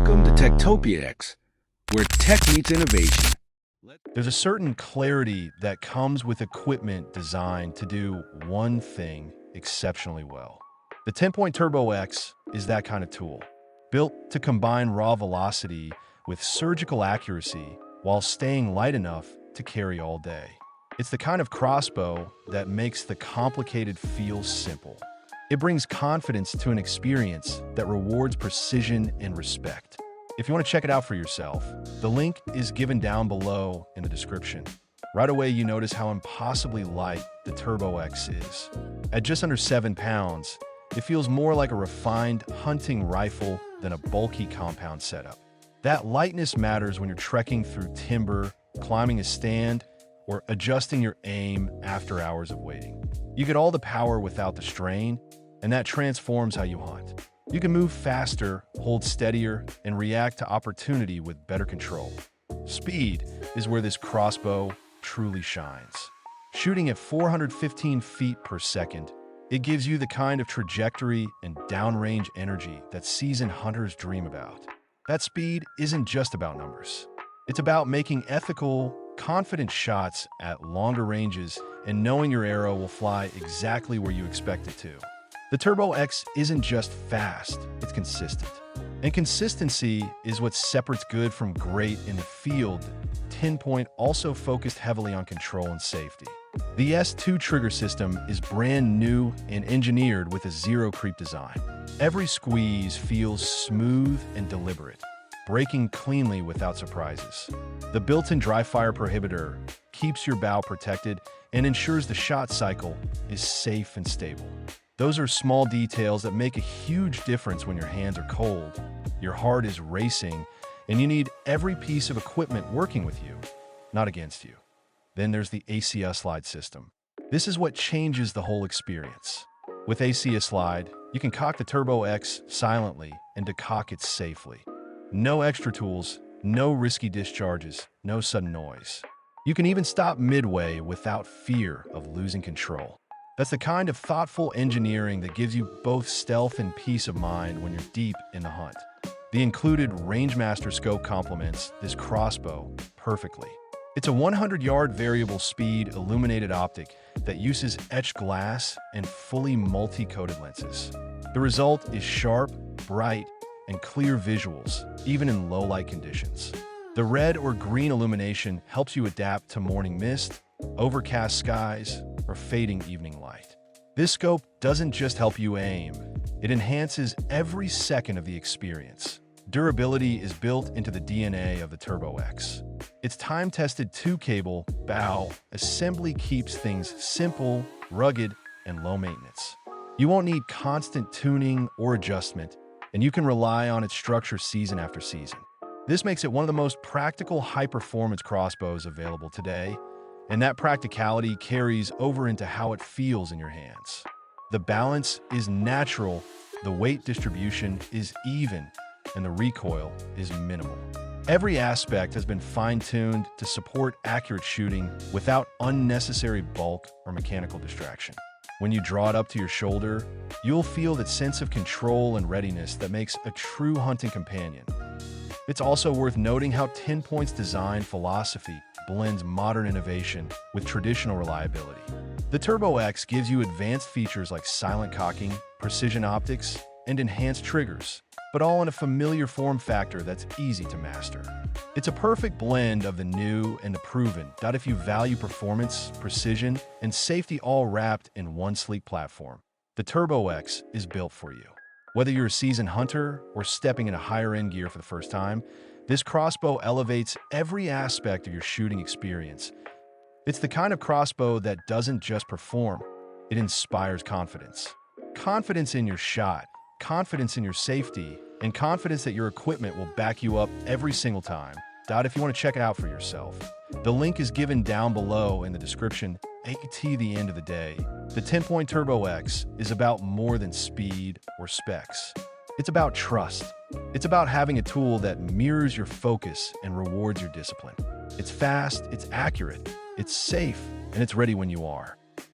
Welcome to Techtopia X, where tech meets innovation. There's a certain clarity that comes with equipment designed to do one thing exceptionally well. The TenPoint Turbo X is that kind of tool, built to combine raw velocity with surgical accuracy while staying light enough to carry all day. It's the kind of crossbow that makes the complicated feel simple. It brings confidence to an experience that rewards precision and respect. If you want to check it out for yourself, the link is given down below in the description. Right away, you notice how impossibly light the Turbo X is. At just under 7 pounds, it feels more like a refined hunting rifle than a bulky compound setup. That lightness matters when you're trekking through timber, climbing a stand, or adjusting your aim after hours of waiting. You get all the power without the strain, and that transforms how you hunt. You can move faster, hold steadier, and react to opportunity with better control. Speed is where this crossbow truly shines. Shooting at 415 feet per second, it gives you the kind of trajectory and downrange energy that seasoned hunters dream about. That speed isn't just about numbers. It's about making ethical, confident shots at longer ranges and knowing your arrow will fly exactly where you expect it to. The Turbo X isn't just fast, it's consistent. And consistency is what separates good from great in the field. TenPoint also focused heavily on control and safety. The S2 trigger system is brand new and engineered with a zero creep design. Every squeeze feels smooth and deliberate, breaking cleanly without surprises. The built-in Dry-Fire-Prohibitor keeps your bow protected and ensures the shot cycle is safe and stable. Those are small details that make a huge difference when your hands are cold, your heart is racing, and you need every piece of equipment working with you, not against you. Then there's the ACUslide system. This is what changes the whole experience. With ACUslide, you can cock the Turbo X silently and decock it safely. No extra tools, no risky discharges, no sudden noise. You can even stop midway without fear of losing control. That's the kind of thoughtful engineering that gives you both stealth and peace of mind when you're deep in the hunt. The included RangeMaster scope complements this crossbow perfectly. It's a 100-yard variable speed illuminated optic that uses etched glass and fully multi-coated lenses. The result is sharp, bright, and clear visuals, even in low-light conditions. The red or green illumination helps you adapt to morning mist, overcast skies, or fading evening light. This scope doesn't just help you aim, it enhances every second of the experience. Durability is built into the DNA of the Turbo X. Its time-tested 2-cable bow assembly keeps things simple, rugged, and low maintenance. You won't need constant tuning or adjustment, and you can rely on its structure season after season. This makes it one of the most practical high-performance crossbows available today, and that practicality carries over into how it feels in your hands. The balance is natural, the weight distribution is even, and the recoil is minimal. Every aspect has been fine-tuned to support accurate shooting without unnecessary bulk or mechanical distraction. When you draw it up to your shoulder, you'll feel that sense of control and readiness that makes a true hunting companion. It's also worth noting how TenPoint's design philosophy blends modern innovation with traditional reliability. The Turbo X gives you advanced features like silent cocking, precision optics, and enhanced triggers, but all in a familiar form factor that's easy to master. It's a perfect blend of the new and the proven, that if you value performance, precision, and safety all wrapped in one sleek platform. The Turbo X is built for you. Whether you're a seasoned hunter or stepping into higher-end gear for the first time, this crossbow elevates every aspect of your shooting experience. It's the kind of crossbow that doesn't just perform, it inspires confidence. Confidence in your shot, confidence in your safety, and confidence that your equipment will back you up every single time. If you want to check it out for yourself, the link is given down below in the description. At the end of the day, the TenPoint Turbo X is about more than speed or specs. It's about trust. It's about having a tool that mirrors your focus and rewards your discipline. It's fast, it's accurate, it's safe, and it's ready when you are.